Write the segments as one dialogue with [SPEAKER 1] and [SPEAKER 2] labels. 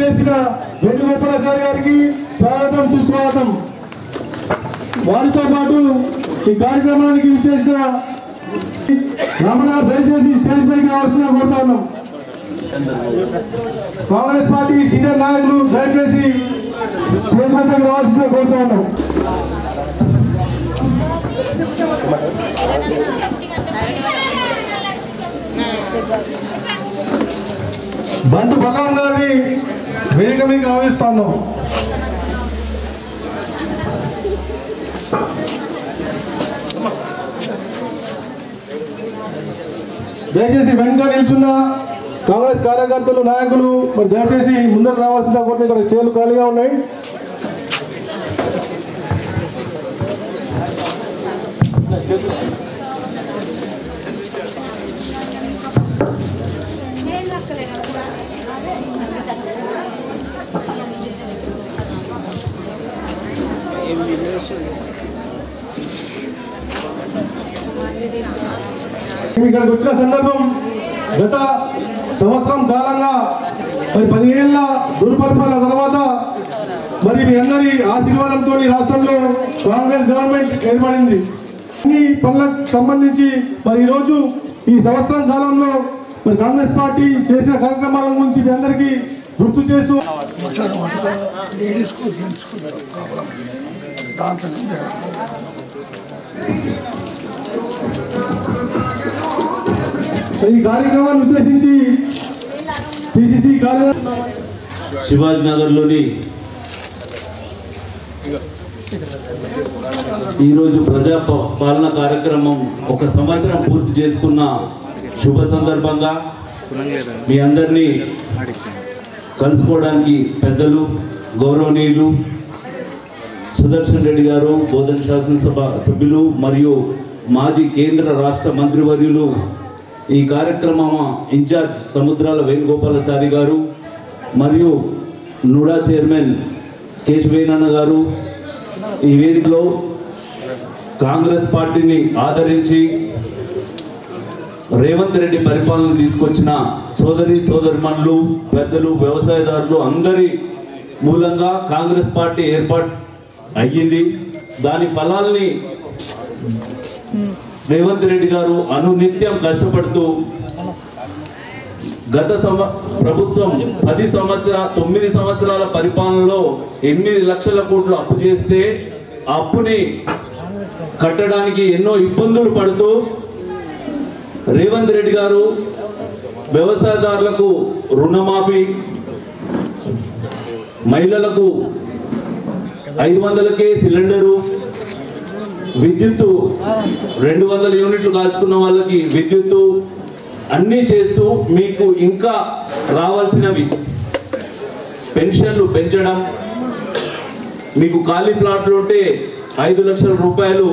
[SPEAKER 1] విచ్చేసిన వేణుగోపాలాచారి గారికి స్వాగతం సుస్వాగతం. వారితో పాటు ఈ కార్యక్రమానికి విచ్చేసిన రమణ దయచేసి స్టేజ్ పైకి రావాల్సిందిగా కోరుతా ఉన్నాం. కాంగ్రెస్ పార్టీ సీనియర్ నాయకులు దయచేసి స్టేజ్ పైకి రావాల్సిందిగా కోరుతా ఉన్నాం. బంటు భగవాన్ గారిని వేదిక మీద ఆహ్వానిస్తాను. దయచేసి వెనుక నిల్చున్న కాంగ్రెస్ కార్యకర్తలు నాయకులు మరి దయచేసి ముందర రావాల్సిందిగా కోరుతూ ఇక్కడ చైర్లు ఖాళీగా ఉన్నాయి. ఇక్కడికి వచ్చిన సందర్భం గత సంవత్సరం కాలంగా మరి 10 ఏళ్ల దుర్పరిపాలన తర్వాత మరి మీ అందరి ఆశీర్వాదంతో రాష్ట్రంలో కాంగ్రెస్ గవర్నమెంట్ ఏర్పడింది. అన్ని పనులకు సంబంధించి మరి ఈరోజు ఈ సంవత్సరం కాలంలో మరి కాంగ్రెస్ పార్టీ చేసిన కార్యక్రమాల గురించి మీ అందరికీ గుర్తు చేస్తూ ఈ కార్యక్రమాన్ని ఉద్దేశించి పిసిసి
[SPEAKER 2] శివాజీ నగర్లోని ఈరోజు ప్రజా పాలన కార్యక్రమం 1 సంవత్సరం పూర్తి చేసుకున్న శుభ సందర్భంగా మీ అందరినీ కలుసుకోవడానికి పెద్దలు గౌరవనీయులు సుదర్శన్ రెడ్డి గారు, బోధన శాసనసభ సభ్యులు మరియు మాజీ కేంద్ర రాష్ట్ర మంత్రివర్యులు, ఈ కార్యక్రమం ఇన్ఛార్జ్ సముద్రాల వేణుగోపాలాచారి గారు మరియు నుడా చైర్మన్ కేశవేనన్న గారు, ఈ వేదికలో కాంగ్రెస్ పార్టీని ఆదరించి రేవంత్ రెడ్డి పరిపాలన తీసుకొచ్చిన సోదరిమణులు, పెద్దలు, వ్యవసాయదారులు అందరి మూలంగా కాంగ్రెస్ పార్టీ ఏర్పాటు అయ్యింది. దాని ఫలాల్ని రేవంత్ రెడ్డి గారు అనునిత్యం కష్టపడుతూ గత ప్రభుత్వం 9 సంవత్సరాల పరిపాలనలో 8 లక్షల కోట్లు అప్పు చేస్తే ఆ అప్పుని కట్టడానికి ఎన్నో ఇబ్బందులు పడుతూ రేవంత్ రెడ్డి గారు వ్యవసాయదారులకు రుణమాఫీ, మహిళలకు 500కే సిలిండరు, విద్యుత్తు 200 యూనిట్లు కాల్చుకున్న వాళ్ళకి విద్యుత్తు అన్నీ చేస్తూ మీకు ఇంకా రావాల్సినవి పెన్షన్లు పెంచడం, మీకు ఖాళీ ప్లాట్లు ఉంటే 5 లక్షల రూపాయలు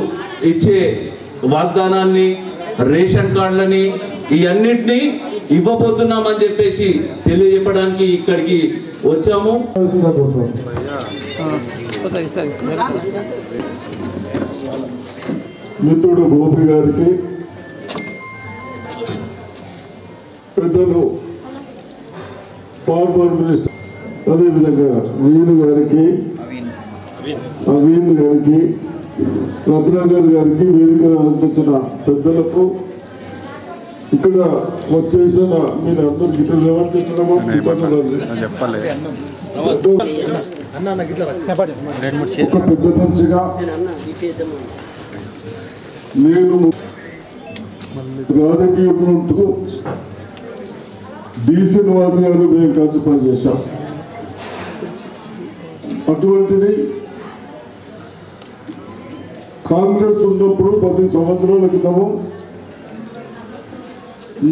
[SPEAKER 2] ఇచ్చే వాగ్దానాన్ని, రేషన్ కార్డులని ఈ అన్నింటినీ ఇవ్వబోతున్నామని చెప్పేసి తెలియజెప్పడానికి ఇక్కడికి వచ్చాము.
[SPEAKER 1] మిత్రుడు గోపి గారికి, పెద్దలు ఫార్మర్ మినిస్టర్ అదేవిధంగా వీణు గారికి, అవిన్ గారికి, రత్నాకర్ గారికి, వేదికను అలంకరించిన పెద్దలకు, ఇక్కడ వచ్చేసిన మీరు అందరికి ఇట్లా నివర్తించడమో ఒక పెద్ద మనిషిగా నేను రాజకీయంలో ఉంటూ శ్రీనివాస్ గారు మేము కలిసి పనిచేశాం. అటువంటిది కాంగ్రెస్ ఉన్నప్పుడు 10 సంవత్సరాల క్రితము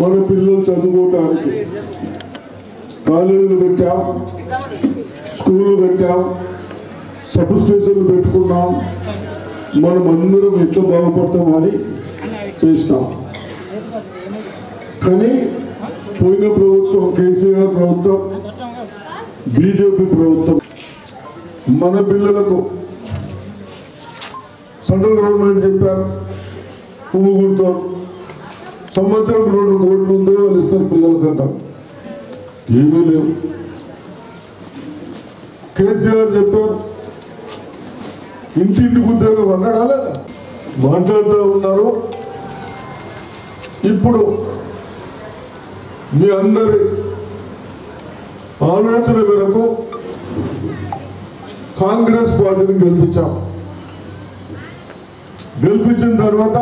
[SPEAKER 1] మన పిల్లలు చదువుకోవటానికి కాలేజీలు పెట్టాం, స్కూళ్ళు పెట్టాం, సబ్ స్టేషన్లు పెట్టుకున్నాం. మనం అందరం ఎట్లా బాగుపడతామని చేస్తాం. కానీ పోయిన ప్రభుత్వం, కేసీఆర్ ప్రభుత్వం, బీజేపీ ప్రభుత్వం మన పిల్లలకు సెంట్రల్ గవర్నమెంట్ చెప్పారు పువ్వు గుర్తాం, సంవత్సరం 2 కోట్లు ఉందో వాళ్ళు ఇస్తారు పిల్లలకంట. ఏమీ లేవు.
[SPEAKER 3] కేసీఆర్ చెప్పారు ఇంటింటికి ఉద్యోగం అన్నాడా లేదా? మాట్లాడుతూ ఉన్నారు. ఇప్పుడు మీ అందరి ఆలోచన మేరకు కాంగ్రెస్ పార్టీని గెలిపించాం. గెలిపించిన తర్వాత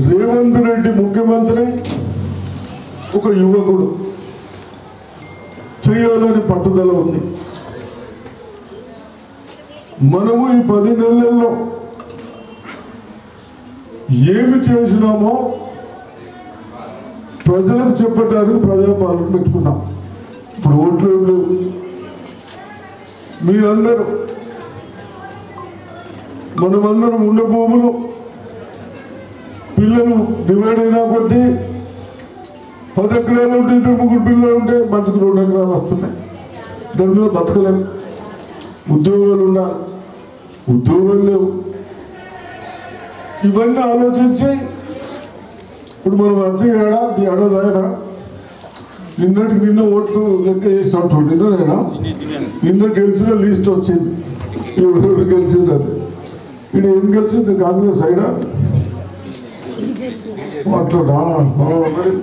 [SPEAKER 3] రేవంత్ రెడ్డి ముఖ్యమంత్రి ఒక యువకుడు చేయాలని పట్టుదల ఉంది. మనము ఈ 10 నెలల్లో ఏమి చేసినామో ప్రజలకు చెప్పడానికి ప్రజాపాలన పెట్టుకున్నాం. ఇప్పుడు ఓట్లు ఏం లేవు. మీరందరూ మనమందరం ఉన్న భూములు పిల్లలు డివైడ్ అయినా కొద్దీ 10 ఎకరాలు ఉంటే 2-3 పిల్లలు ఉంటే మంచికి 2 ఎకరాలు వస్తున్నాయి. దాని మీద బతకలేము. ఉద్యోగాలు ఉండాలి, ఉద్యోగాలు లేవు. ఇవన్నీ ఆలోచించి ఇప్పుడు మనం మంచిగా మీ అడదాయన నిన్న ఓట్లు లెక్క చేసినట్టు నిన్న గెలిచిన లిస్ట్ వచ్చింది. ఎవరెవరు గెలిచిందని. ఇక్కడ ఏం గెలిచింది? కాంగ్రెస్ అయినా అట్లా మరి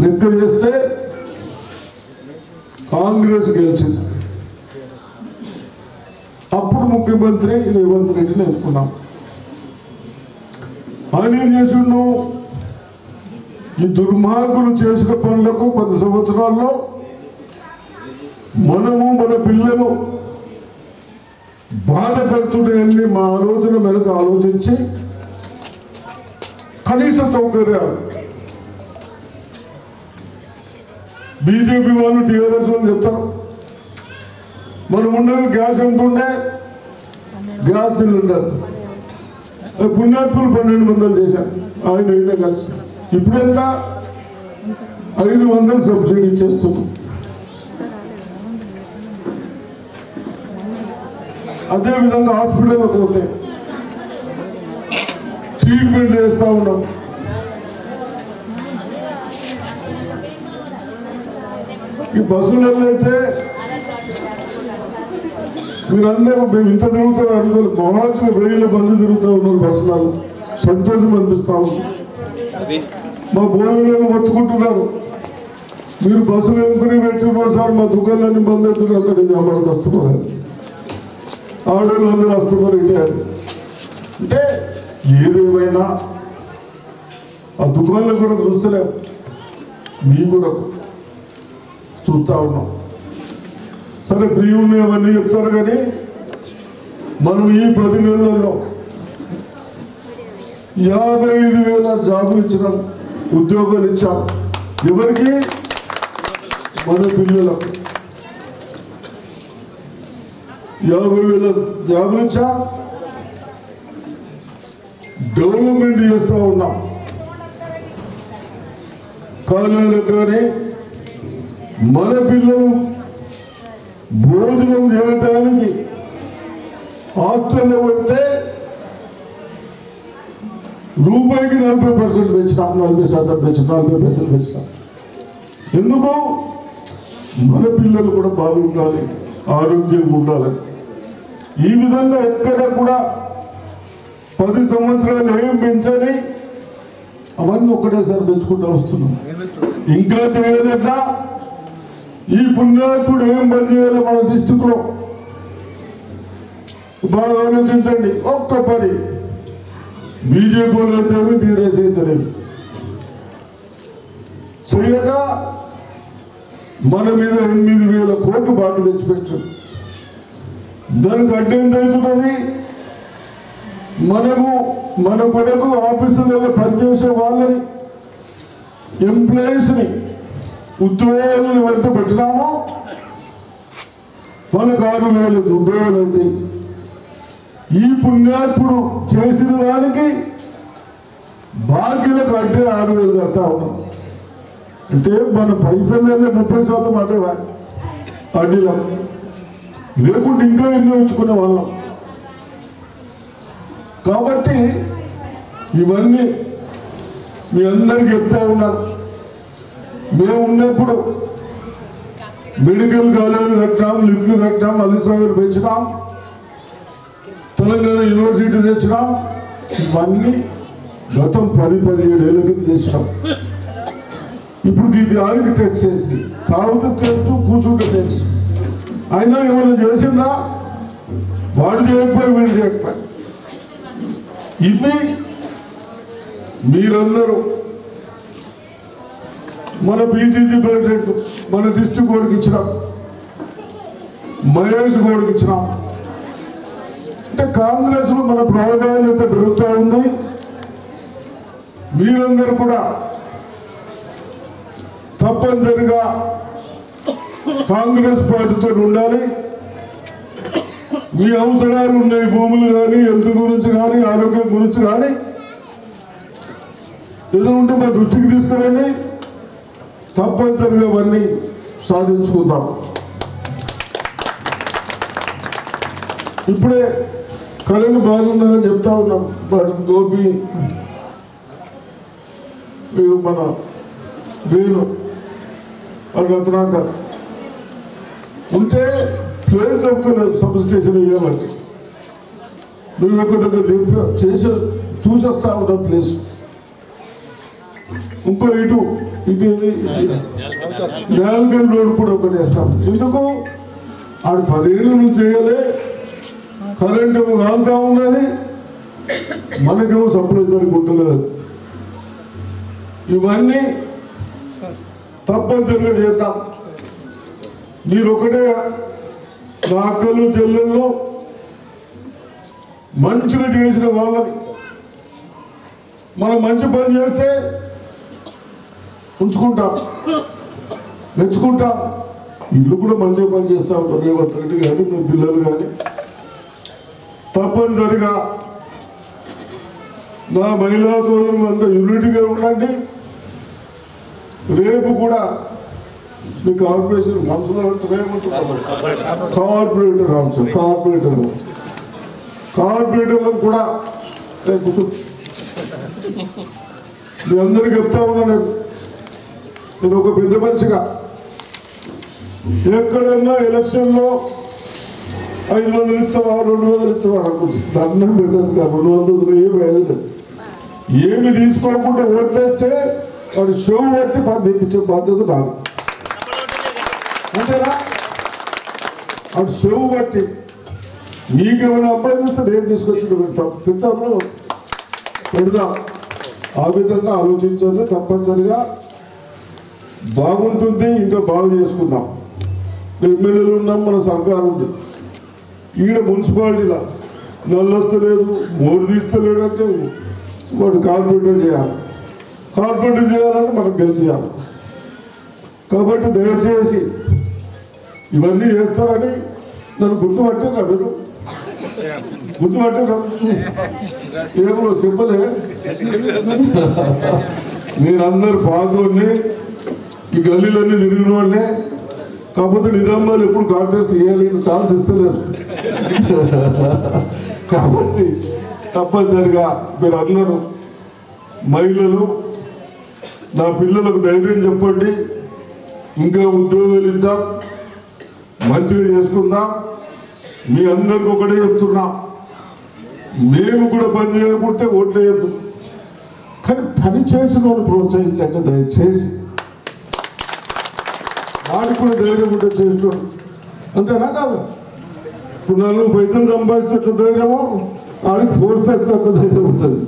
[SPEAKER 3] లెక్క చేస్తే కాంగ్రెస్ గెలిచింది. అప్పుడు ముఖ్యమంత్రి రేవంత్ రెడ్డిని ఎన్నుకున్నాం. ఆయన ఏం చేసిండు? ఈ దుర్మార్గులు చేసిన పనులకు 10 సంవత్సరాల్లో మనము మన పిల్లలు బాధపడుతున్నాయని మా ఆలోచన మేరకు ఆలోచించి కనీస సౌకర్యాలు బీజేపీ వాళ్ళు టీఆర్ఎస్ వాళ్ళు చెప్తారు. మనం ఉన్నది గ్యాస్ ఎంత ఉండే గ్యాస్ సిలిండర్ పుణ్యాత్ములు 1200 చేశారు. ఆయన అయినా కలిసి ఇప్పుడు ఎంత 500 సబ్సిడీ ఇచ్చేస్తున్నాం. అదేవిధంగా హాస్పిటల్లో పోతే ట్రీట్మెంట్ చేస్తూ ఉన్నాం. ఈ బస్సులలో అయితే మీరందరూ మేము ఇంత తిరుగుతారు అనుకోలేదు. మహాత్మ 1000 మంది తిరుగుతూ ఉన్నారు బస్సులలో. సంతోషం అనిపిస్తూ ఉంది. మా భోజనాలు మొత్తుకుంటున్నారు. మీరు బస్సులు ఎందుకుని పెట్టిన సార్ మా దుకాణాన్ని బంద్ అవుతున్నారు. అక్కడ జమాలకు వస్తున్నారు, ఆడవాళ్ళు అందరూ వస్తున్నారు. అంటే ఏదేమైనా ఆ దుకాణంలో కూడా చూస్తలేము, మీ కూడా చూస్తూ ఉన్నాం. సరే ఫ్రీ ఉన్నాయవన్నీ చెప్తారు కానీ మనం ఈ 10 నెలల్లో 55,000 జాబులు ఇచ్చినాం, ఉద్యోగాలు ఇచ్చాం. ఎవరికి? మన పిల్లలకు 50,000 జాబులు ఇచ్చాం. డెవలప్మెంట్ చేస్తూ ఉన్నాం. కాలేజీలకు కానీ మన పిల్లలు భోజనం చేయడానికి హాస్టల్లో పెడితే రూపాయికి 40% పెంచినాం. 40% పెంచినాం, 40% పెంచినాం. ఎందుకు? మన పిల్లలు కూడా బాగుండాలి, ఆరోగ్యంగా ఉండాలి. ఈ విధంగా ఎక్కడ కూడా 10 సంవత్సరాలు ఏం పెంచని అవన్నీ ఒకటేసారి పెంచుకుంటూ వస్తున్నాం. ఇంకా చేయలేదా? ఈ పుణ్యాత్ముడు ఏం పని చేయాలి మన డిస్టిక్లో బాగా ఆలోచించండి. ఒక్క పని బీజేపీలో అయితేమి టీఆర్ఎస్ అయితేనేమి చేయక మన మీద 8,000 కోట్లు బాగా తెచ్చిపెట్టారు. దానికి అడ్డం అవుతున్నది. మనము మన కొరకు ఆఫీసులలో పనిచేసే వాళ్ళని ఎంప్లాయీస్ని ఉద్యోగాలను వెంట పెట్టినాము. వాళ్ళకి 6,000 ఉద్యోగాలు అయితే ఈ పుణ్యాత్ముడు చేసిన దానికి బాకీలకు అడ్డే 6,000 కడతా ఉన్నాం. అంటే మన పైసలే 30% అంటే అడ్డీలో లేకుంటే ఇంకా ఎన్నో ఉంచుకునే వాళ్ళం. కాబట్టి ఇవన్నీ మీ అందరికీ చెప్తా ఉన్నారు. మేము ఉన్నప్పుడు మెడికల్ కాలేజీలు కట్టినాం, లిఫ్ట్లు కట్టినాం, అలీసాగర్ పెంచినాం, తెలంగాణ యూనివర్సిటీ తెచ్చినాం. ఇవన్నీ గతం 10-17 ఏళ్ళ కింద చేసినాం. ఇప్పుడు ఇది ఆడికి టెక్స్ వేసి తాగుతూ చేస్తూ కూర్చుంటే టెక్స్ అయినా ఏమైనా చేసిందా? వాడు చేయకపోయి వీడు చేయకపోయి. ఇవి మీరందరూ మన బీసీసీ ప్రెసిడెంట్ మన డిస్ట్రిక్ట్ కోడ్కి ఇచ్చినాం, మహేష్ కోడ్కి ఇచ్చినాం. అంటే కాంగ్రెస్ లో మన ప్రాధాన్యత పెరుగుతూ ఉంది. మీరందరూ కూడా తప్పనిసరిగా కాంగ్రెస్ పార్టీతో ఉండాలి. మీ అవసరాలు ఉన్నాయి, భూములు కానీ, హెల్త్ గురించి కానీ, ఆరోగ్యం గురించి కానీ ఏదో ఉంటే మా దృష్టికి తీసుకురండి. తప్పనిసరిగా అవన్నీ సాధించుకుందాం. ఇప్పుడే కరెంట్ బాగున్నదని చెప్తా ఉన్నాం. గోపి మన వేలు అడిగినాక ఉంటే ట్రైన్ తప్పుతున్నారు సబ్ స్టేషన్ వేయాలంటే. నువ్వు ఒక దగ్గర చేసి చూసేస్తా ఉంటావు ప్లేస్. ఇంకో ఇటు నేలగల్ రోడ్ కూడా ఒకటి వేస్తాం. ఎందుకు ఆడు 10 ఏళ్ళ నుంచి చేయలే, కరెంట్ కాలుతా ఉన్నది, మనకేమో సప్లై సరిపోతున్నారు. ఇవన్నీ తప్పనిసరిగా చేద్దాం. మీరు ఒకటే నా అక్కలు చెల్లెళ్ళు మంచిగా చేసిన వాళ్ళని మనం మంచి పని చేస్తే ఉంచుకుంటాం, మెచ్చుకుంటాం. ఇల్లు కూడా మంచిగా పని చేస్తూ ఉంటారు. రేవంత్ రెడ్డి కానీ మీ పిల్లలు కానీ తప్పనిసరిగా నా మహిళా సోదరులు అంతా యూనిటీగా ఉండండి. రేపు కూడా మీ కార్పొరేషన్ కౌన్సిలర్ కార్పొరేటర్లను కూడా రేపు మీ అందరికీ చెప్తా ఉన్నాను. నేను ఒక పెద్ద మనిషిగా ఎక్కడన్నా ఎలక్షన్లో 500 ఇస్తావా 200 ఇస్తావా అనుకుంటుంది. దండం పెట్టదు. 200 ఏమి ఏమి తీసుకోకుండా ఓట్లేస్తే వాడు షో పట్టి పంపించే బాధ్యత రాదు. అంతేనా? వాడు షో పట్టి మీకేమైనా అబ్బాయి ఇస్తే నేను తీసుకొచ్చి పెట్టాము పెడదాం. ఆ విధంగా ఆలోచించండి. తప్పనిసరిగా బాగుంటుంది. ఇంకా బాగు చేసుకుందాం. ఎమ్మెల్యేలు ఉన్నాం, మన సర్కారు ఉంది. ఈడ మున్సిపాలిటీలో నల్లు వస్తలేదు, మోరు తీస్తలేడు అంటే వాడు కార్పొరేటర్ చేయాలి. కార్పొరేటర్ చేయాలంటే మనం గెలిపించాలి. కాబట్టి దయచేసి ఇవన్నీ చేస్తారని నన్ను గుర్తుపట్టారా? మీరు గుర్తుపట్టారా? ఏమో చెప్పలే. మీరందరు పాల్గొని ఈ గల్లీలన్నీ తిరిగిన వాడినే. కాకపోతే నిజామాబాద్ ఎప్పుడు కాంటెస్ట్ చేయాలి ఛాన్స్ ఇస్తలేరు. కాబట్టి తప్పనిసరిగా మీరందరూ మహిళలు నా పిల్లలకు ధైర్యం చెప్పండి. ఇంకా ఉద్యోగాలు ఇద్దాం, మంచిగా చేసుకుందాం. మీ అందరికి ఒకటే చెప్తున్నా, మేము కూడా పని చేయకుంటే ఓట్లు వేయద్దు, కానీ పని చేసిన వాళ్ళు ప్రోత్సహించండి దయచేసి. వాడికి కూడా ధైర్యం ఉంటే చేసుకోండి. అంతేనా కాదు? ఇప్పుడు 4 పైసలు సంపాదించేట్టు ధైర్యమో వాడికి ఫోర్స్ చేస్తే అంత ధైర్యం ఉంటుంది.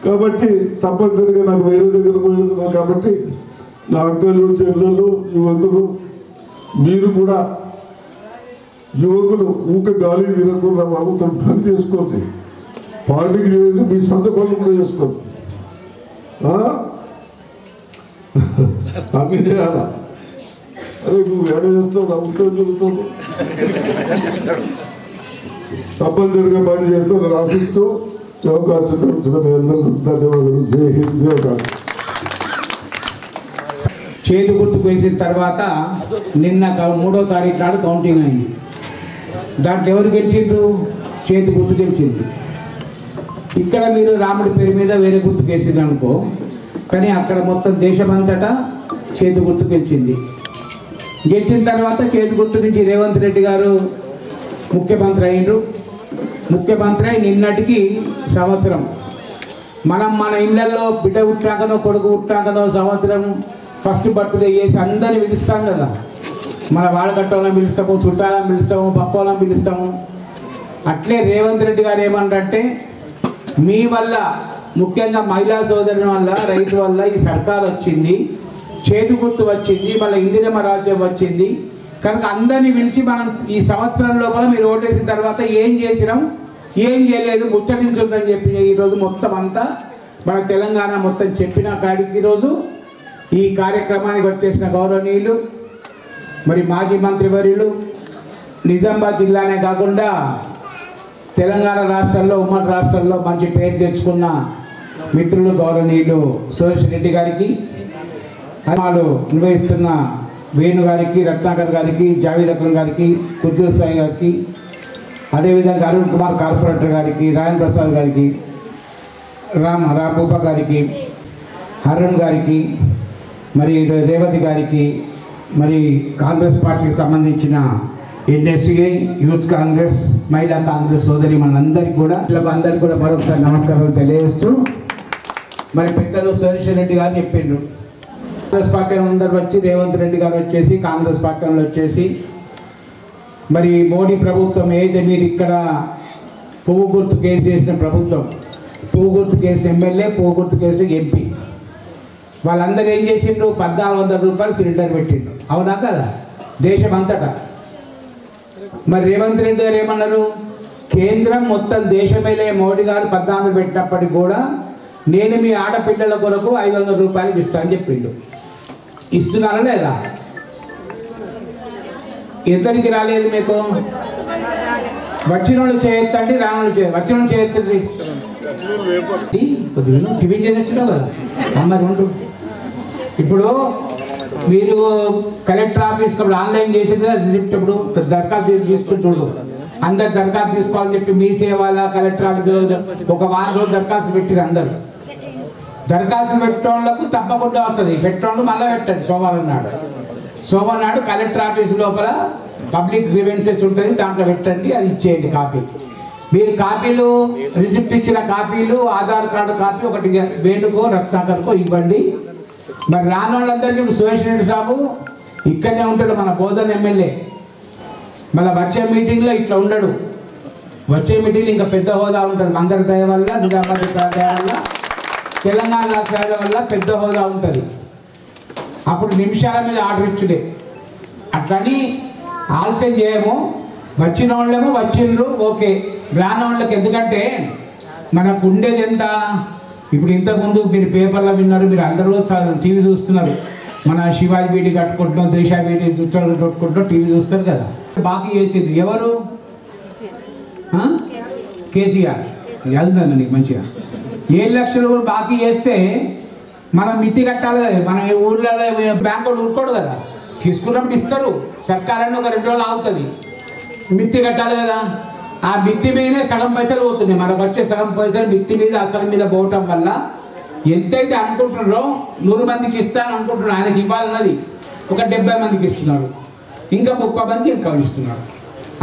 [SPEAKER 3] కాబట్టి తప్పనిసరిగా నాకు వేరే దగ్గర పోయింది. కాబట్టి నా అక్కలు చెల్లెళ్ళు యువకులు మీరు కూడా యువకులు ఊక గాలి తినకుండా బాబుతో పని చేసుకోండి. పార్టీకి చేయండి, మీ సొంత పనులు కూడా చేసుకోండి. అన్నీ చేయాలా? అరే నువ్వు ఎడ చేస్తావు నా ఉంటావు జరుగుతావు. తప్పనిసరిగా పని చేస్తాను ఆశిస్తూ అవకాశం ఇచ్చిన మీ అందరికీ ధన్యవాదాలు. జై హింద్, జై భారత్.
[SPEAKER 4] చేతి గుర్తుకు వేసిన తర్వాత నిన్న 3వ తారీఖు నాడు కౌంటింగ్ అయింది. దాంట్లో ఎవరు గెలిచిండ్రు? చేతి గుర్తు గెలిచింది. ఇక్కడ మీరు రాముడి పేరు మీద వేరే గుర్తుకు వేసింది అనుకో, కానీ అక్కడ మొత్తం దేశమంతటా చేతి గుర్తు గెలిచింది. గెలిచిన తర్వాత చేతి గుర్తు నుంచి రేవంత్ రెడ్డి గారు ముఖ్యమంత్రి అయ్యిండ్రు. ముఖ్యమంత్రి అయి నిన్నటికి సంవత్సరం. మనం మన ఇళ్లలో బిడ్డ పుట్టాకనో కొడుకు పుట్టాకనో సంవత్సరం ఫస్ట్ బర్త్డే చేసి అందరిని పిలుస్తాం కదా. మన వాడకట్టోళ్ళని పిలుస్తాము, చుట్టాలను పిలుస్తాము, పక్కోళ్ళని పిలుస్తాము. అట్లే రేవంత్ రెడ్డి గారు ఏమంటారంటే మీ వల్ల, ముఖ్యంగా మహిళా సోదరుని వల్ల, రైతు వల్ల ఈ సర్కార్ వచ్చింది, చేతి గుర్తు వచ్చింది, మళ్ళీ ఇందిరమ్మ రాజ్యం వచ్చింది కనుక అందరినీ పిలిచి మనం ఈ సంవత్సరం లోపల మీరు ఓటేసిన తర్వాత ఏం చేసినాం, ఏం చేయలేదు ముచ్చటించుందని చెప్పి ఈరోజు మొత్తం అంతా మన తెలంగాణ మొత్తం చెప్పిన కాడికి ఈరోజు ఈ కార్యక్రమానికి వచ్చేసిన గౌరవనీయులు మరి మాజీ మంత్రివర్యులు, నిజామాబాద్ జిల్లానే కాకుండా తెలంగాణ రాష్ట్రంలో, ఉమ్మడి రాష్ట్రంలో మంచి పేరు తెచ్చుకున్న మిత్రులు గౌరవనీయులు సురేష్ రెడ్డి గారికి, వాళ్ళు నిర్వహిస్తున్న వేణు గారికి, రత్నాకర్ గారికి, జావేద్ అక్రమ్ గారికి, కుర్జూర్ సాయి గారికి, అదేవిధంగా అరుణ్ కుమార్ కార్పొరేటర్ గారికి, రాయన్ ప్రసాద్ గారికి, రాంభూప గారికి, అరుణ్ గారికి, మరి రేవతి గారికి, మరి కాంగ్రెస్ పార్టీకి సంబంధించిన ఎన్ఎస్ఏ, యూత్ కాంగ్రెస్, మహిళా కాంగ్రెస్ సోదరి మనందరికీ కూడా అందరికీ కూడా మరొకసారి నమస్కారాలు తెలియజేస్తూ, మరి పెద్దలు సురేష్ రెడ్డి గారు చెప్పిండ్రు కాంగ్రెస్ పార్టీ అందరు వచ్చి రేవంత్ రెడ్డి గారు వచ్చేసి కాంగ్రెస్ పార్టీలో వచ్చేసి మరి మోడీ ప్రభుత్వం ఏదైతే మీరు ఇక్కడ పువ్వు గుర్తు కేసు వేసిన ప్రభుత్వం, పువ్వు గుర్తు కేసు ఎమ్మెల్యే, పువ్వు గుర్తు కేసు ఎంపీ, వాళ్ళందరూ ఏం చేసిండ్రు 1400 రూపాయలు సిలిండర్ పెట్టిండ్రు. అవునా కదా దేశం అంతటా. మరి రేవంత్ రెడ్డి గారు ఏమన్నారు, కేంద్రం మొత్తం దేశమేలే మోడీ గారు 1400 పెట్టినప్పటికి కూడా నేను మీ ఆడపిల్లల కొరకు 500 రూపాయలకి ఇస్తా అని చెప్పిండు. ఇస్తున్నారా లేదా? ఎంతనికి రాలేదు మీకు? వచ్చిన వాళ్ళు చేయొద్దండి, రాని చేయ వచ్చిన వాళ్ళు చేయొద్దండి. కొద్దిగా టిఫిన్ చేసి వచ్చినావు కదా అమ్మాయి ఉండు. ఇప్పుడు మీరు కలెక్టర్ ఆఫీస్కి ఆన్లైన్ చేసేది రిసిప్ట్, ఇప్పుడు దరఖాస్తు తీసుకుంటుడు అందరు దరఖాస్తు తీసుకోవాలని చెప్పి మీ సేవల కలెక్టర్ ఆఫీసులో ఒక వారం రోజులు దరఖాస్తు పెట్టిరు. అందరు దరఖాస్తు పెట్టేవాళ్ళకు తప్పకుండా వస్తుంది. పెట్టేవాళ్ళు మళ్ళీ పెట్టండి సోమవారం నాడు. సోమవారం నాడు కలెక్టర్ ఆఫీస్ లోపల పబ్లిక్ గ్రీవెన్సెస్ ఉంటుంది, దాంట్లో పెట్టండి, అది ఇచ్చేయండి కాపీ. మీరు కాపీలు రిసిప్ట్ ఇచ్చిన కాపీలు, ఆధార్ కార్డు కాపీ ఒకటి వేణుకో రత్నాకర్కో ఇవ్వండి. మరి రాని వాళ్ళందరికీ ఇప్పుడు సురేష్ రెడ్డి సాబు ఇక్కడనే ఉంటాడు, మన బోధన్ ఎమ్మెల్యే. మళ్ళీ వచ్చే మీటింగ్లో ఇట్లా ఉండడు, వచ్చే మీటింగ్లో ఇంకా పెద్ద హోదా ఉంటుంది. అందరి దయ వల్ల, నిజామాబాద్ దయ వల్ల, తెలంగాణ రాష్ట్రాల వల్ల పెద్ద హోదా ఉంటుంది. అప్పుడు నిమిషాల మీద ఆర్డర్ ఇచ్చుడే. అట్లని ఆలస్యం చేయము. వచ్చిన వాళ్ళేమో వచ్చిండ్రు, ఓకే. రాని వాళ్ళకి ఎందుకంటే మనకు ఉండేది ఎంత, ఇప్పుడు ఇంతకుముందు మీరు పేపర్లో విన్నారు, మీరు అందరూ టీవీ చూస్తున్నారు. మన శివాజీ బీడీ కట్టుకుంటున్నాం, దేశా బీడీ చుట్టాలు కట్టుకుంటున్నాం, టీవీ చూస్తారు కదా. బాకీ చేసింది ఎవరు? కేసీఆర్. వెళ్తుందండి నీకు మంచిగా. 7 లక్షలు బాకీ చేస్తే మనం మిత్తి కట్టాలి కదా. మన ఊళ్ళలో బ్యాంకు ఊరుకోడు కదా, తీసుకున్నప్పుడు ఇస్తారు. సర్కారాన్ని ఒక 2 రోజులు ఆగుతుంది, మిత్తి కట్టాలి కదా. ఆ మిత్తి మీదనే సగం పైసలు పోతున్నాయి. మనకు వచ్చే సగం పైసలు మిత్తి మీద, అసలు మీద పోవటం వల్ల ఎంతైతే అనుకుంటున్నారో 100 మందికి ఇస్తాను అనుకుంటున్నారు, ఆయనకి ఇవ్వాలన్నది ఒక 70 మందికి ఇస్తున్నారు, ఇంకా 30 మందికి ఇంకా ఇస్తున్నారు.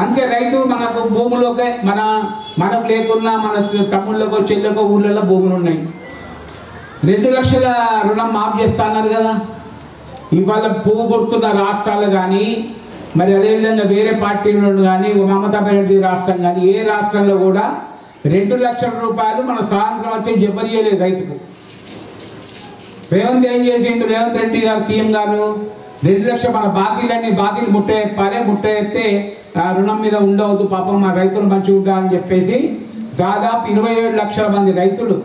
[SPEAKER 4] అందుకే రైతు మనకు భూములోకే మనకు లేకున్నా మన తమ్ముళ్ళకో చెల్లెకో ఊళ్ళలో భూములు ఉన్నాయి. 2 లక్షల రుణం మాఫ్ చేస్తా అన్నారు కదా. ఇవాళ పువ్వు గుర్తున్న రాష్ట్రాలు కానీ, మరి అదేవిధంగా వేరే పార్టీలు కానీ, మమతా బెనర్జీ రాష్ట్రం కానీ, ఏ రాష్ట్రంలో కూడా 2 లక్షల రూపాయలు మన స్వాతంత్రం వచ్చి ఎవరు ఇవ్వలేదు రైతుకు. రేవంత్ ఏం చేసిండు? రేవంత్ రెడ్డి గారు సీఎం గారు 2 లక్షలు మన బాకీలు ముట్టేస్తే ఆ రుణం మీద ఉండవద్దు, పాపం మా రైతులు మంచిగా ఉండాలని చెప్పేసి దాదాపు 27 లక్షల మంది రైతులు,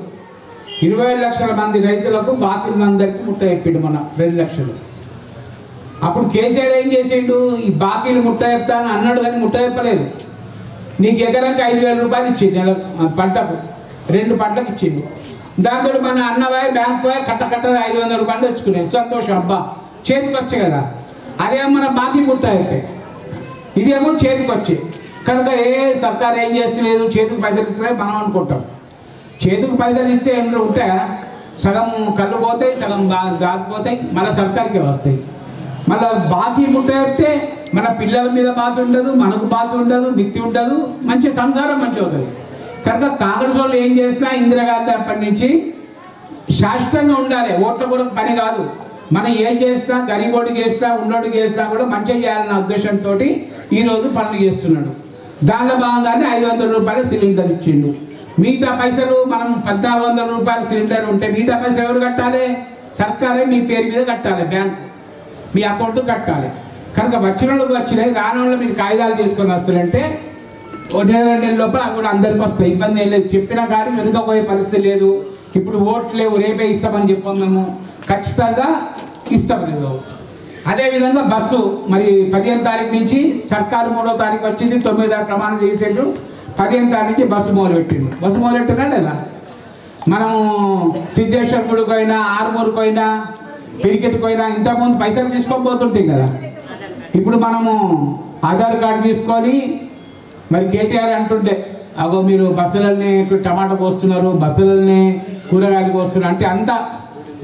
[SPEAKER 4] 27 లక్షల మంది రైతులకు బాకీలందరికీ ముట్టయిప్పిండు మన 2 లక్షలు. అప్పుడు కేసీఆర్ ఏం చేసిండు? ఈ బాకీలు ముట్టయిస్తాను అన్నాడు కానీ ముట్టయిప్పలేదు. నీకు ఎకరానికి 5,000 రూపాయలు ఇచ్చింది, నెల పంటకు 2 పంటలకు ఇచ్చిండు. దాంతో మన అన్నవాయి బ్యాంక్ పోయి కట్ట 500 రూపాయలు తెచ్చుకునేది. సంతోషం, అబ్బా చేతికి వచ్చే కదా. అదే మన బాకీ ముట్టయిపోయి, ఇదేమో చేతికి వచ్చే కనుక ఏ సర్కారు ఏం చేస్తలేదు, చేతికి పైసలు ఇస్తలేదు మనం అనుకుంటాం. చేతికి పైసలు ఇస్తే ఏమైనా ఉంటే సగం కళ్ళు పోతాయి, సగం గాలిపోతాయి, మళ్ళీ సర్కారుకే వస్తాయి. మళ్ళీ బాకీ ముట్ట చెప్తే మన పిల్లల మీద బాకీ ఉండదు, మనకు బాకీ ఉండదు, మిత్తి ఉండదు, మంచి సంసారం మంచిగా ఉంటుంది. కనుక కాంగ్రెస్ వాళ్ళు ఏం చేసినా ఇందిరాగాంధీ అప్పటి నుంచి శాశ్వతంగా ఉండాలి, ఓట్ల కొరకు పని కాదు. మనం ఏం చేసినా గరీబోడికి చేసినా ఉన్నోడికి చేసినా కూడా మంచిగా చేయాలన్న ఉద్దేశంతో ఈరోజు పనులు చేస్తున్నాడు. దానిలో భాగంగానే 500 రూపాయలు సిలిండర్ ఇచ్చిండు. మిగతా పైసలు మనం 1400 రూపాయల సిలిండర్ ఉంటే మిగతా పైసలు ఎవరు కట్టాలి? సర్కారే మీ పేరు మీద కట్టాలి, బ్యాంకు మీ అకౌంట్ కట్టాలి. కనుక వచ్చిన వాళ్ళకి వచ్చినాయి, రాని వాళ్ళు మీరు కాగితాలు తీసుకొని వస్తారంటే 1 నెల లోపల అవి కూడా అందరికి వస్తాయి, ఇబ్బంది ఏం లేదు. చెప్పినా కానీ వెనుకపోయే పరిస్థితి లేదు. ఇప్పుడు ఓట్లు లేవు, రేపే ఇస్తామని చెప్పాం, మేము ఖచ్చితంగా ఇస్తాం లేదు. అదేవిధంగా బస్సు మరి 15వ తారీఖు నుంచి సర్కారు 3వ తారీఖు వచ్చింది, 9వ తారీఖు ప్రమాణం చేసేట్టు 15వ తారీఖు నుంచి బస్సు మొదలుపెట్టిండు. బస్సు మొదలెట్టినా లేదా? మనం సిద్ధేశ్వర గుడికి పోయినా, ఆరుమూరుకి పోయినా, పిరికెట్కి పోయినా ఇంతకుముందు పైసలు తీసుకొని పోతుంటాం కదా. ఇప్పుడు మనము ఆధార్ కార్డు తీసుకొని మరి కేటీఆర్ అంటుండే, అగో మీరు బస్సులన్నీ టమాటా పోస్తున్నారు, బస్సులన్నీ కూరగాయలు పోస్తున్నారు అంటే అంతా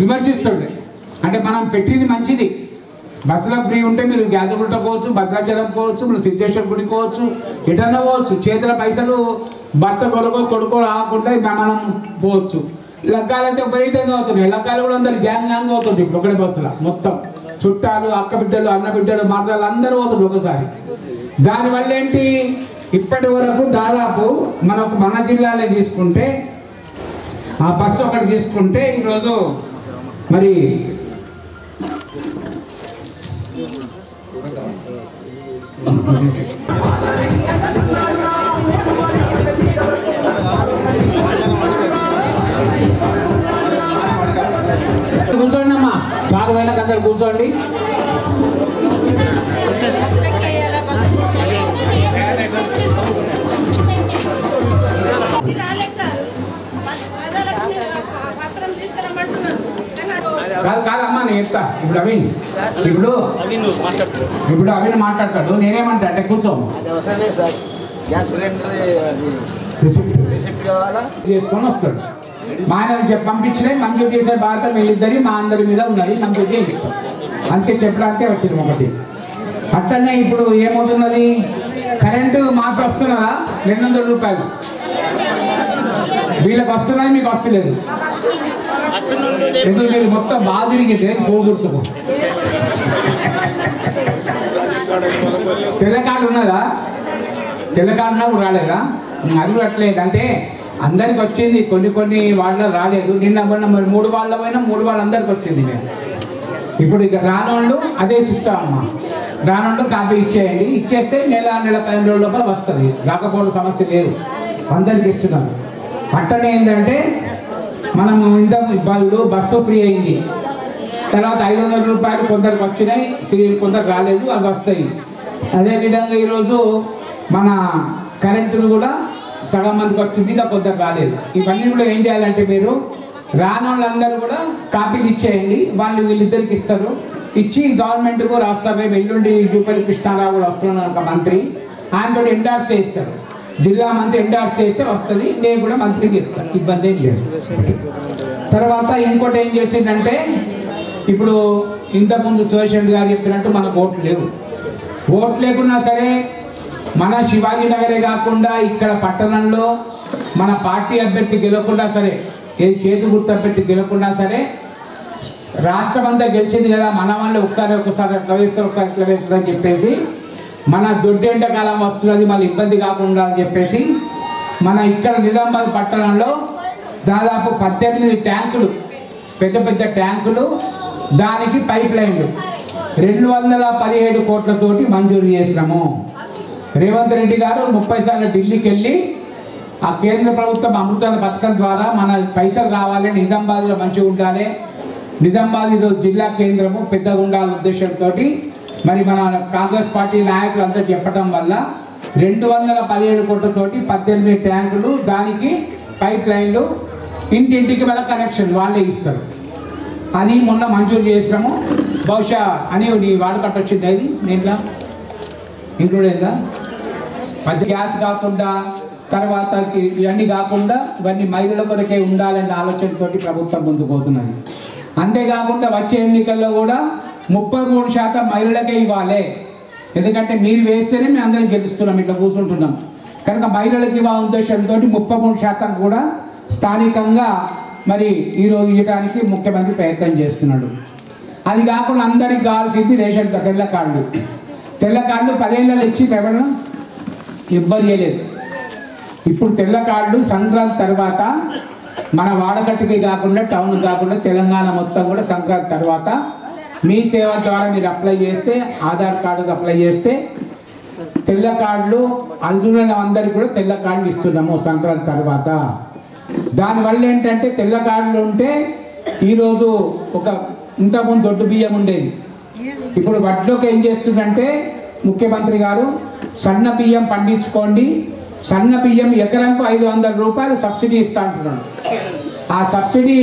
[SPEAKER 4] విమర్శిస్తుండే. అంటే మనం పెట్టింది మంచిది, బస్సులో ఫ్రీ ఉంటే మీరు గ్యాదగుట్ట పోవచ్చు, భద్రాచలం పోవచ్చు, మీరు సిద్ధేశ్వర గుడికి పోవచ్చు, ఎటన్నా పోవచ్చు. చేతుల పైసలు భర్త కొడుకో రాకుండా మనం పోవచ్చు. లగ్గాలు అయితే విపరీతంగా అవుతున్నాయి, లగ్గాలు కూడా అందరు గ్యాంగ్ అవుతుంది ఇప్పుడు ఒకటే బస్సులో. మొత్తం చుట్టాలు, అక్క బిడ్డలు, అన్న బిడ్డలు, మరదలు అందరూ పోతుంది ఒకసారి. దానివల్ల ఏంటి, ఇప్పటి వరకు దాదాపు మన జిల్లాలో తీసుకుంటే ఆ బస్సు ఒకటి తీసుకుంటే ఈరోజు మరి కూర్చోండి అమ్మా, సార్ పోయినాక అందరు కూర్చోండి. కాదమ్మా నేను చెప్తా. ఇప్పుడు అవిన్ మాట్లాడతాడు, నేనేమంటా అంటే కూర్చో చేసుకొని వస్తాడు. మా ఆయన పంపించినాయి మంజూరు చేసే బాధ్యత వీళ్ళిద్దరి మా అందరి మీద ఉన్నది, మంజూరు చేయిస్తాం. అందుకే చెప్పడానికే వచ్చింది ఒకటి. అట్లనే ఇప్పుడు ఏమవుతున్నది, కరెంటు మాకు వస్తున్నదా 200 రూపాయలు, వీళ్ళకి వస్తున్నది మీకు వస్తలేదు. ఎందుకు మీరు మొత్తం బాగా తిరిగితే పోగొడుతుంది. తెల్లకాడు ఉన్నదా? తెల్లకాడున్నా రాలేదా? అది కూడా అట్లేదు. అంటే అందరికి వచ్చింది, కొన్ని వాళ్ళ రాలేదు. నిన్న మరి 3 వాళ్ళ పోయినా 3 వాళ్ళందరికి వచ్చింది. మేము ఇప్పుడు ఇక రానోళ్ళు అదే సిస్టమ్ అమ్మా, రానోళ్ళు కాపీ ఇచ్చేయండి, ఇచ్చేస్తే నెల 15 రోజుల లోపల వస్తుంది. రాకపోవడం సమస్య లేదు, అందరికి ఇస్తున్నాం. అట్టనే ఏంటంటే మనము ఇంత వాళ్ళు బస్సు ఫ్రీ అయింది, తర్వాత 500 రూపాయలు కొందరికి వచ్చినాయి, కొందరు రాలేదు, అవి వస్తాయి. అదేవిధంగా ఈరోజు మన కరెంటును కూడా సగం మందికి వచ్చింది, ఇంకా కొందరు రాలేదు. ఇవన్నీ కూడా ఏం చేయాలంటే మీరు రాని వాళ్ళందరూ కూడా కాపీలు ఇచ్చేయండి, వాళ్ళు వీళ్ళిద్దరికి ఇస్తారు. ఇచ్చి గవర్నమెంట్కు రాస్తారు. రేపు ఎల్లుండి జూపల్లి కృష్ణారావు కూడా వస్తున్నాను ఒక మంత్రి, ఆయనతో ఎండార్స్ చేస్తారు. జిల్లా మంత్రి ఎండార్స్ చేస్తే వస్తుంది, నేను కూడా మంత్రికి చెప్తాను, ఇబ్బంది ఏం లేదు. తర్వాత ఇంకోటి ఏం చేసిందంటే, ఇప్పుడు ఇంతకుముందు సురేష్ గారు చెప్పినట్టు మనకు ఓట్లు లేవు. ఓట్లు లేకున్నా సరే మన శివాజీ నగరే కాకుండా ఇక్కడ పట్టణంలో మన పార్టీ అభ్యర్థి గెలవకుండా సరే, ఏది చేతి గుర్తు అభ్యర్థి గెలవకుండా సరే, రాష్ట్రం అంతా గెలిచింది కదా, మన వాళ్ళు ఒకసారి అట్లా వేస్తారు, ఒకసారి ఇట్లా వేస్తారు అని చెప్పేసి, మన దొడ్డెండకాలం వస్తున్నది మళ్ళీ ఇబ్బంది కాకుండా అని చెప్పేసి మన ఇక్కడ నిజామాబాద్ పట్టణంలో దాదాపు 18 ట్యాంకులు, పెద్ద ట్యాంకులు, దానికి పైప్ లైన్లు 217 కోట్లతోటి మంజూరు చేసినాము. రేవంత్ రెడ్డి గారు 30 సార్లు ఢిల్లీకి వెళ్ళి ఆ కేంద్ర ప్రభుత్వం అమృతాల పథకం ద్వారా మన పైసలు రావాలి, నిజామాబాద్లో మంచిగా ఉండాలి, నిజామాబాద్ ఈరోజు జిల్లా కేంద్రము పెద్దగా ఉండాలనే ఉద్దేశంతో మరి మన కాంగ్రెస్ పార్టీ నాయకులు అంతా చెప్పడం వల్ల 217 కోట్లతోటి 18 ట్యాంకులు, దానికి పైప్ లైన్లు, ఇంటింటికి వాళ్ళ కనెక్షన్ వాళ్ళే ఇస్తారు. అది మొన్న మంజూరు చేసినాము. బహుశా అని నీ వాడకట్టు వచ్చింది, అది నేను ఇంక్లూడ్ అయిందా? మధ్య గ్యాస్ కాకుండా, తర్వాత ఇవన్నీ కాకుండా ఇవన్నీ మహిళల కొరకే ఉండాలనే ఆలోచనతోటి ప్రభుత్వం ముందుకు పోతున్నది. అంతేకాకుండా వచ్చే ఎన్నికల్లో కూడా 33% మహిళలకే ఇవ్వాలి. ఎందుకంటే మీరు వేస్తేనే మేము అందరం గెలుస్తున్నాం, ఇట్లా కూర్చుంటున్నాం కనుక మహిళలకు ఇవ్వ ఉద్దేశంతో 33% కూడా స్థానికంగా మరి ఈరోజు ఇవ్వడానికి ముఖ్యమంత్రి ప్రయత్నం చేస్తున్నాడు. అది కాకుండా అందరికి కావాల్సింది రేషన్ తెల్ల కార్డులు. తెల్ల కార్డులు 10 ఏళ్ళలో ఇచ్చి ఎవరైనా ఇవ్వరు చేయలేదు. ఇప్పుడు తెల్ల కార్డులు సంక్రాంతి తర్వాత మన వాడకట్టుకి కాకుండా టౌన్ కాకుండా తెలంగాణ మొత్తం కూడా సంక్రాంతి తర్వాత మీ సేవ ద్వారా మీరు అప్లై చేస్తే, ఆధార్ కార్డుకు అప్లై చేస్తే తెల్ల కార్డులు అందులో అందరికీ కూడా తెల్ల కార్డులు ఇస్తున్నాము సంక్రాంతి తర్వాత. దానివల్ల ఏంటంటే తెల్ల కార్డులు ఉంటే ఈరోజు ఒక ఇంతకుముందు దొడ్డు బియ్యం ఉండేది, ఇప్పుడు వడ్లోకి ఏం చేస్తుందంటే ముఖ్యమంత్రి గారు సన్న బియ్యం పండించుకోండి, సన్న బియ్యం ఎకరాకు 500 రూపాయలు సబ్సిడీ ఇస్తా అంటున్నాడు. ఆ సబ్సిడీ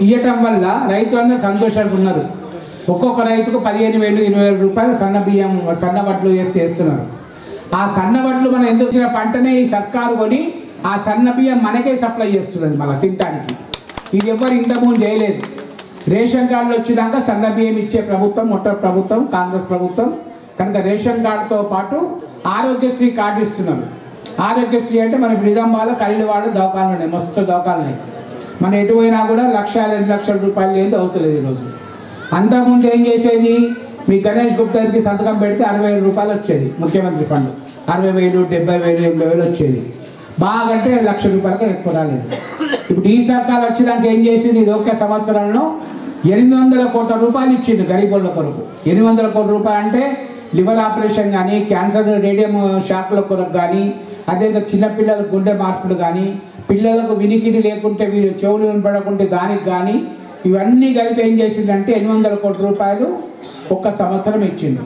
[SPEAKER 4] ఇవ్వటం వల్ల రైతులందరూ సంతోషంగా ఉన్నారు. ఒక్కొక్క రైతుకు 15,000 20,000 రూపాయలు సన్న బియ్యం సన్న వడ్లు వేస్తున్నారు. ఆ సన్న వడ్లు మనం ఎందుకు వచ్చిన పంటనే ఈ సర్కారు కొని ఆ సన్న బియ్యం మనకే సప్లై చేస్తున్నది మళ్ళీ తినడానికి. ఇది ఎవరు ఇంతకుముందు చేయలేదు. రేషన్ కార్డులు వచ్చేదాకా సన్న బియ్యం ఇచ్చే ప్రభుత్వం మొట్ట ప్రభుత్వం కాంగ్రెస్ ప్రభుత్వం కనుక రేషన్ కార్డుతో పాటు ఆరోగ్యశ్రీ కార్డు ఇస్తున్నారు. ఆరోగ్యశ్రీ అంటే మనకి నిజామాబాద్ కళ్ళవాళ్ళు దవాఖాలు ఉన్నాయి, మస్తు దవాఖాలు ఉన్నాయి. మనం ఎటు పోయినా కూడా 1,00,000 2 లక్షల రూపాయలు ఏంది అవుతలేదు ఈరోజు. అంతకుముందు ఏం చేసేది, మీ గణేష్ గుప్తాకి సంతకం పెడితే 60,000 రూపాయలు వచ్చేది ముఖ్యమంత్రి ఫండ్, 60,000 70,000 80,000 వచ్చేది. బాగంటే 1,00,000 రూపాయలకి ఎక్కువ రాలేదు. ఇప్పుడు ఈ సర్కారు వచ్చేదానికి ఏం చేసింది, ఇది ఒక్క సంవత్సరంలో 800 కోట్ల రూపాయలు ఇచ్చిండు గరీబోళ్ళ కొరకు. 800 కోట్ల రూపాయలు అంటే లివర్ ఆపరేషన్ కానీ, క్యాన్సర్ రేడియం షాక్ల కొరకు కానీ, అదేవిధంగా చిన్నపిల్లలకు గుండె మార్పులు కానీ, పిల్లలకు వినికిడి లేకుంటే చెవులు వినపడకుంటే దానికి కానీ, ఇవన్నీ కలిపి ఏం చేసిందంటే 800 కోట్ల రూపాయలు ఒక్క సంవత్సరం ఇచ్చింది.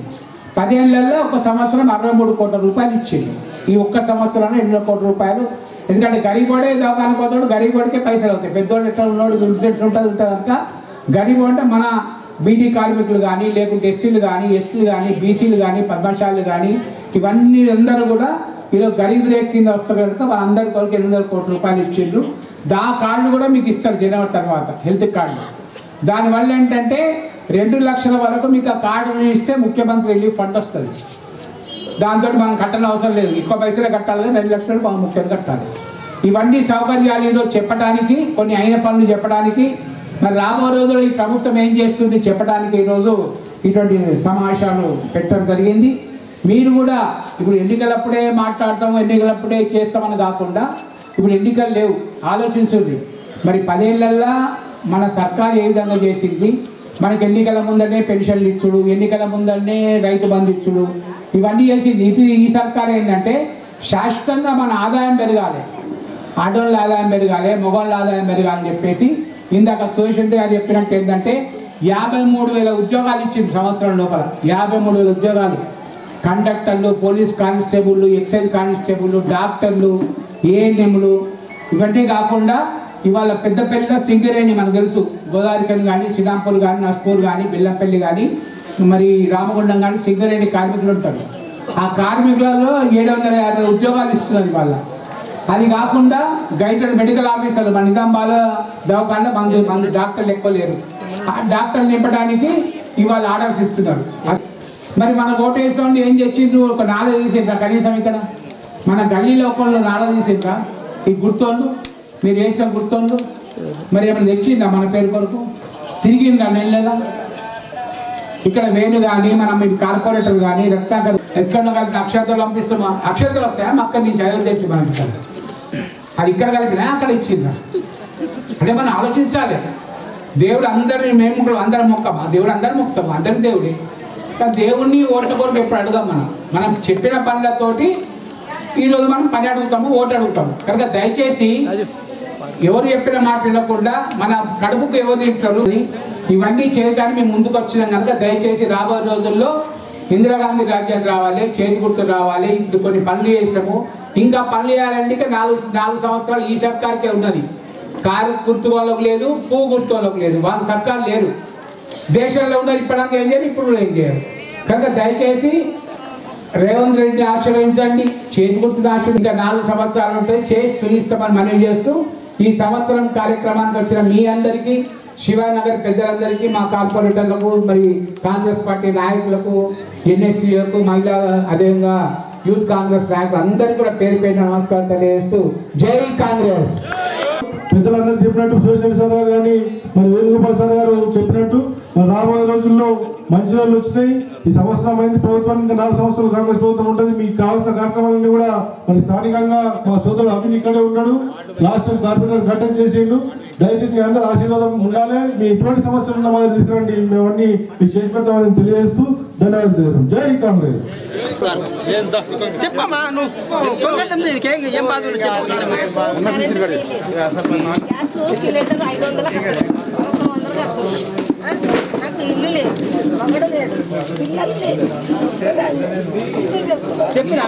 [SPEAKER 4] 10 ఏళ్లలో ఒక సంవత్సరం 63 కోట్ల రూపాయలు ఇచ్చింది. ఈ ఒక్క సంవత్సరంలో 800 కోట్ల రూపాయలు. ఎందుకంటే గరీబోడే దవాఖానకు పోతాడు, గరీబోడికే పైసలు అవుతాయి. పెద్దోడు ఎట్లా ఉన్నాడు ఇన్సూరెన్స్ ఉంటుంది కనుక గరీబ్ అంటే మన బీడీ కార్మికులు కానీ, లేకుంటే ఎస్సీలు కానీ, ఎస్టీలు కానీ, బీసీలు కానీ, పద్మశాలు కానీ, ఇవన్నీ అందరూ కూడా ఈరోజు గరీబ్ రేఖ కింద వస్తారు కనుక వాళ్ళందరి కొరకు 800 కోట్ల రూపాయలు ఇచ్చిండ్రు. కార్డులు కూడా మీకు ఇస్తారు జనవరి తర్వాత హెల్త్ కార్డు. దానివల్ల ఏంటంటే 2 లక్షల వరకు మీకు ఆ కార్డు ఇస్తే ముఖ్యమంత్రి రిలీఫ్ ఫండ్ వస్తుంది. దాంతో మనం కట్టని అవసరం లేదు, ఎక్కువ పైసలే కట్టాలి, 2 లక్షలు ముఖ్యంగా కట్టాలి. ఇవన్నీ సౌకర్యాలు ఈరోజు చెప్పడానికి, కొన్ని అయిన పనులు చెప్పడానికి, మరి రాబో రోజుల్లో ఈ ప్రభుత్వం ఏం చేస్తుంది చెప్పడానికి ఈరోజు ఇటువంటి సమావేశాలు పెట్టడం జరిగింది. మీరు కూడా ఇప్పుడు ఎన్నికలప్పుడే మాట్లాడటం, ఎన్నికలప్పుడే చేస్తామని కాకుండా ఇప్పుడు ఎన్నికలు లేవు, ఆలోచించండి. మరి 10 ఏళ్ళల్లో మన సర్కారు ఏ విధంగా చేసింది, మనకి ఎన్నికల ముందనే పెన్షన్లు ఇచ్చుడు, ఎన్నికల ముందనే రైతు బంధు ఇచ్చుడు, ఇవన్నీ చేసింది. ఇప్పుడు ఈ సర్కారు ఏంటంటే శాశ్వతంగా మన ఆదాయం పెరగాలి, ఆడవాళ్ళ ఆదాయం పెరగాలి, మగవాళ్ళ ఆదాయం పెరగాలని చెప్పేసి ఇందాక సురేష్ గారు చెప్పినట్టు ఏంటంటే 53,000 ఉద్యోగాలు ఇచ్చింది సంవత్సరం లోపల. 53,000 ఉద్యోగాలు, కండక్టర్లు, పోలీస్ కానిస్టేబుళ్ళు, ఎక్సైజ్ కానిస్టేబుళ్ళు, డాక్టర్లు, ఏఎన్ఎంలు, ఇవన్నీ కాకుండా ఇవాళ పెద్దపల్లిలో సింగరేణి మనకు తెలుసు, గోదావరికని కానీ, శ్రీరాంపూర్ కానీ, నస్పూర్ కానీ, బెల్లంపల్లి కానీ, మరి రామగుండం కానీ సింగరేణి కార్మికులు ఉంటారు. ఆ కార్మికులలో 750 ఉద్యోగాలు ఇస్తున్నారు ఇవాళ. అది కాకుండా గైటెడ్ మెడికల్ ఆఫీసర్లు మన నిజామాబాద్ దవాఖానలో మంది డాక్టర్లు ఎక్కువ లేరు. ఆ డాక్టర్లు నింపడానికి ఇవాళ ఆర్డర్స్ ఇస్తున్నారు. మరి మన ఓటు వేసిన వాళ్ళు ఏం తెచ్చిండ్రు, ఒక నాడ తీసిండ్రా కనీసం ఇక్కడ మన గల్లీలో ఒకళ్ళు నాడ తీసిండ్రా, ఈ గుర్తోళ్ళు మీరు వేసిన గుర్తోళ్ళు మరి ఏమైనా తెచ్చిందా మన పేరు కొరకు, తిరిగిందా నెల ఇక్కడ వేణు కానీ మన మీ కార్పొరేటర్ కానీ రక్తాకర్ ఎక్కడో కలిపి అక్షంతలు పంపిస్తామా, అక్షంతలు వస్తాయా మా అక్కడి నుంచి అయోధ్య తెచ్చి మనం ఇక్కడ అది ఇక్కడ కలిపినా అక్కడ ఇచ్చిందా అంటే మనం ఆలోచించాలి. దేవుడు అందరినీ మేము అందరం మొక్కమా, దేవుడు అందరు మొక్కమా, అందరి దేవుడే. కానీ దేవుణ్ణి ఓట్ల కొరకు ఎప్పుడు అడుగుతాం, మనం చెప్పిన పనులతోటి ఈరోజు మనం పని అడుగుతాము, ఓటు అడుగుతాము. కనుక దయచేసి ఎవరు చెప్పిన మాట వినకుండా మన కడుపుకు ఎవరు తింటారు ఇవన్నీ చేయడానికి మేము ముందుకు వచ్చినాం. కనుక దయచేసి రాబోయే రోజుల్లో ఇందిరాగాంధీ రాజ్యం రావాలి, చేతి గుర్తు రావాలి. ఇప్పుడు కొన్ని పనులు చేసినాము, ఇంకా పనులు చేయాలంటే 4 సంవత్సరాలు ఈ సర్కార్కే ఉన్నది. కారు గుర్తు వాళ్ళకు లేదు, పువ్వు గుర్తు వాళ్ళకు లేదు, వాళ్ళ సర్కారు లేరు. దేశంలో ఉన్నది ఇప్పటిదాకా ఏం చేయాలి, ఇప్పుడు ఏం చేయాలి. కనుక దయచేసి రేవంత్ రెడ్డిని ఆశ్రయించండి, చేతి గుర్తుని ఇంకా 4 సంవత్సరాలు ఉంటాయి, చేసి చూపిస్తామని మనవి చేస్తూ ఈ సంవత్సరం కార్యక్రమానికి వచ్చిన మీ అందరికీ శివానగర్ పెద్దలందరికీ, మా కార్పొరేటర్లకు, మరి కాంగ్రెస్ పార్టీ నాయకులకు, ఎన్ఎస్సీలకు, మహిళా అదేవిధంగా యూత్ కాంగ్రెస్ నాయకులు అందరికీ కూడా పేరు పేరు నమస్కారం తెలియజేస్తూ జై కాంగ్రెస్.
[SPEAKER 1] పెద్దలందరూ చెప్పినట్టు శివశంకర్ సార్ గారు కానీ మరి వేణుగోపాల్ సార్ గారు చెప్పినట్టు మరి రాబోయే రోజుల్లో మంచి రోజులు వచ్చినాయి. ఈ సంవత్సరం అయింది ప్రభుత్వానికి, ఇంకా 4 సంవత్సరాలు కాంగ్రెస్ ప్రభుత్వం ఉంటుంది. మీకు కావాల్సిన కార్యక్రమాలన్నీ కూడా మరి స్థానికంగా మా సోదరుడు అభిన్ ఇక్కడే ఉన్నాడు, లాస్ట్ కార్పొరేటర్ గడ్డ చేసిండు. దయచేసి మీ అందరూ ఆశీర్వాదం ఉండాలి. మీ ఎటువంటి సమస్యలు ఉన్నా మా దగ్గర తీసుకురండి, మేమన్నీ మీకు చేసి పెడతామని తెలియజేస్తూ ధన్యవాదాలు తెలియజేస్తాం. జై కాంగ్రెస్.
[SPEAKER 5] చెప్పమ్మా, నువ్వు ఏం బాధ సిలిండర్ 500 నాకు ఇల్లు లేదు, మగడు లేడు, పిల్లలు లేదు. చెప్పిన